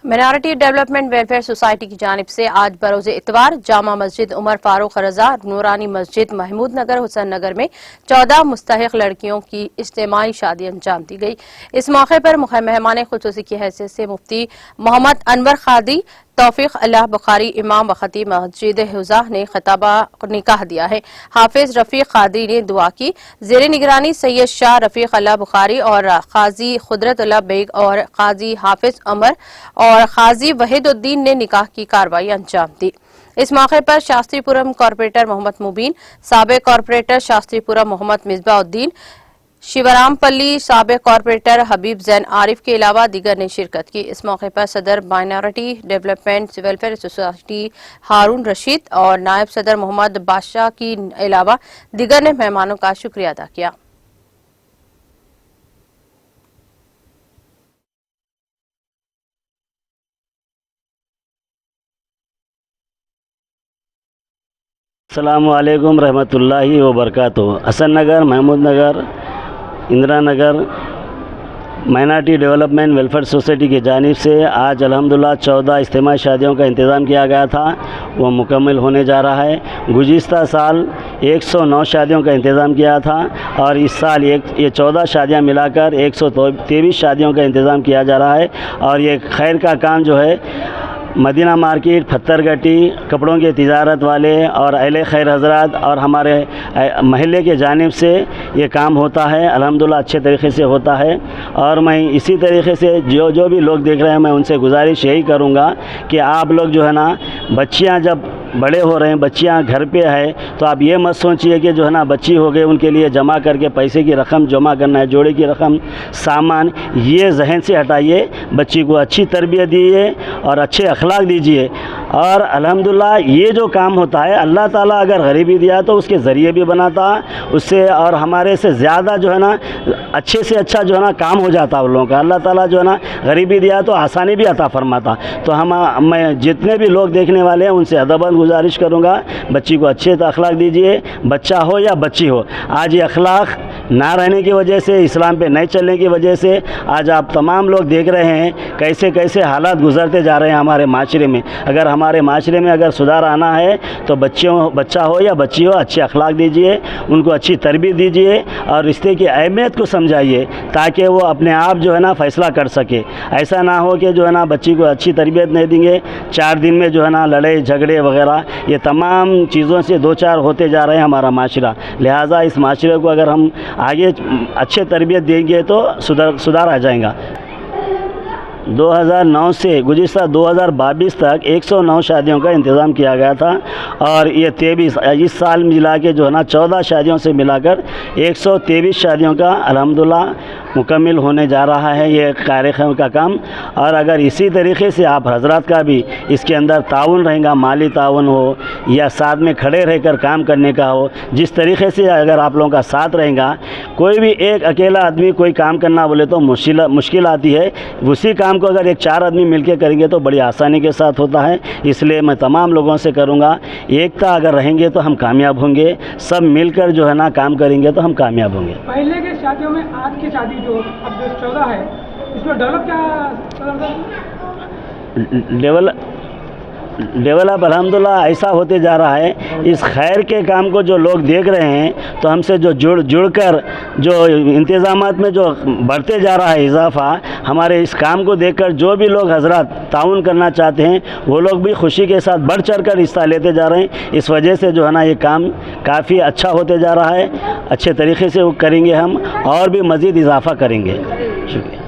Minority development welfare society کی جانب سے آج بروز اتوار جامع مسجد عمر فاروق رضا، نورانی مسجد محمود نگر، حسین نگر میں 14 مستحق لڑکیوں کی اجتماعی شادی انجام دی گئی۔ اس موقع پر مہمان خصوصی کی حیثیت سے مفتی محمد انور قادری، توفیق اللہ بخاری امام و خطیب مسجد حضا نے خطبہ نکاح دیا ہے۔ حافظ رفیق قادری نے دعا کی۔ زیر نگرانی سید شاہ رفیق اللہ بخاری اور قاضی قدرت اللہ بیگ اور قاضی حافظ عمر اور قاضی وحید الدین نے نکاح کی کارروائی انجام دی۔ اس موقع پر شاستری پورم کارپوریٹر محمد مبین، سابق کارپوریٹر شاستری پورم محمد مصباح الدین، شیورام پلی سابق کارپوریٹر حبیب زین عارف کے علاوہ دیگر نے شرکت کی۔ اس موقع پر صدر minority development welfare society Haroon Rashid اور نائب صدر محمد بادشاہ کے علاوہ دیگر نے مہمانوں کا شکریہ ادا کیا۔ السلام علیکم رحمۃ اللہ وبرکاتہ۔ Hasan Nagar, Mahmood Nagar, Indira Nagar minority development welfare society کی جانب سے آج الحمدللہ 14 اجتماعی شادیوں کا انتظام کیا گیا تھا، وہ مکمل ہونے جا رہا ہے۔ گزشتہ سال 109 شادیوں کا انتظام کیا تھا اور اس سال یہ 14 شادیاں ملا کر 123 شادیوں کا انتظام کیا جا رہا ہے۔ اور یہ خیر کا کام جو ہے مدینہ مارکیٹ، پتھر گٹی، کپڑوں کے تجارت والے اور اہل خیر حضرات اور ہمارے محلے کے جانب سے یہ کام ہوتا ہے، الحمدللہ اچھے طریقے سے ہوتا ہے۔ اور میں اسی طریقے سے جو بھی لوگ دیکھ رہے ہیں، میں ان سے گزارش یہی کروں گا کہ آپ لوگ جو ہے نا، بچیاں جب بڑے ہو رہے ہیں، بچیاں گھر پہ ہے، تو آپ یہ مت سوچئے کہ جو ہے نا بچی ہو گئے ان کے لیے جمع کر کے پیسے کی رقم جمع کرنا ہے، جوڑے کی رقم، سامان، یہ ذہن سے ہٹائیے۔ بچی کو اچھی تربیت دیجیے اور اچھے اخلاق دیجیے۔ اور الحمدللہ یہ جو کام ہوتا ہے، اللہ تعالیٰ اگر غریبی دیا تو اس کے ذریعے بھی بناتا اس سے، اور ہمارے سے زیادہ جو ہے نا اچھے سے اچھا جو ہے نا کام ہو جاتا ان لوگوں کا۔ اللہ تعالیٰ جو ہے نا غریبی دیا تو آسانی بھی عطا فرماتا۔ تو میں جتنے بھی لوگ دیکھنے والے ہیں ان سے ادباً گزارش کروں گا، بچی کو اچھے اخلاق دیجیے، بچہ ہو یا بچی ہو۔ آج یہ اخلاق نہ رہنے کی وجہ سے، اسلام پہ نہیں چلنے کی وجہ سے آج آپ تمام لوگ دیکھ رہے ہیں کیسے کیسے حالات گزرتے جا رہے ہیں ہمارے معاشرے میں۔ اگر ہمارے معاشرے میں اگر سدھار آنا ہے تو بچہ ہو یا بچی ہو، اچھے اخلاق دیجیے، ان کو اچھی تربیت دیجیے اور رشتے کی اہمیت کو سمجھائیے تاکہ وہ اپنے آپ جو ہے نا فیصلہ کر سکے۔ ایسا نہ ہو کہ جو ہے نا بچی کو اچھی تربیت نہیں دیں گے، 4 دن میں جو ہے نا لڑائی جھگڑے وغیرہ، یہ تمام چیزوں سے 2-4 ہوتے جا رہے ہیں ہمارا معاشرہ۔ لہٰذا اس معاشرے کو اگر ہم آگے اچھے تربیت دیں گے تو سدھار آ جائے گا۔ 2009 سے گزشتہ 2022 تک 109 شادیوں کا انتظام کیا گیا تھا اور یہ 23 اس سال ملا کے جو ہے نا 14 شادیوں سے ملا کر 123 شادیوں کا الحمدللہ مکمل ہونے جا رہا ہے یہ کارخانوں کا کام۔ اور اگر اسی طریقے سے آپ حضرات کا بھی اس کے اندر تعاون رہے گا، مالی تعاون ہو یا ساتھ میں کھڑے رہ کر کام کرنے کا ہو، جس طریقے سے اگر آپ لوگوں کا ساتھ رہے گا، کوئی بھی ایک اکیلا آدمی کوئی کام کرنا بولے تو مشکل آتی ہے، اسی کام کو اگر 4 آدمی مل کے کریں گے تو بڑی آسانی کے ساتھ ہوتا ہے۔ اس لیے میں تمام لوگوں سے کروں گا، ایکتا اگر رہیں گے تو ہم کامیاب ہوں گے، سب مل کر جو ہے نا کام کریں گے تو ہم کامیاب ہوں گے۔ پہلے کے شادیوں میں آج کی شادی جو اب جو 14 ہے، اس میں ڈیولپ ڈیولپ الحمدللہ ایسا ہوتے جا رہا ہے۔ اس خیر کے کام کو جو لوگ دیکھ رہے ہیں تو ہم سے جو جڑ کر جو انتظامات میں جو بڑھتے جا رہا ہے اضافہ، ہمارے اس کام کو دیکھ کر جو بھی لوگ حضرات تعاون کرنا چاہتے ہیں وہ لوگ بھی خوشی کے ساتھ بڑھ چڑھ کر حصہ لیتے جا رہے ہیں۔ اس وجہ سے جو ہے نا یہ کام کافی اچھا ہوتے جا رہا ہے، اچھے طریقے سے کریں گے ہم اور بھی مزید اضافہ کریں گے۔ شکریہ۔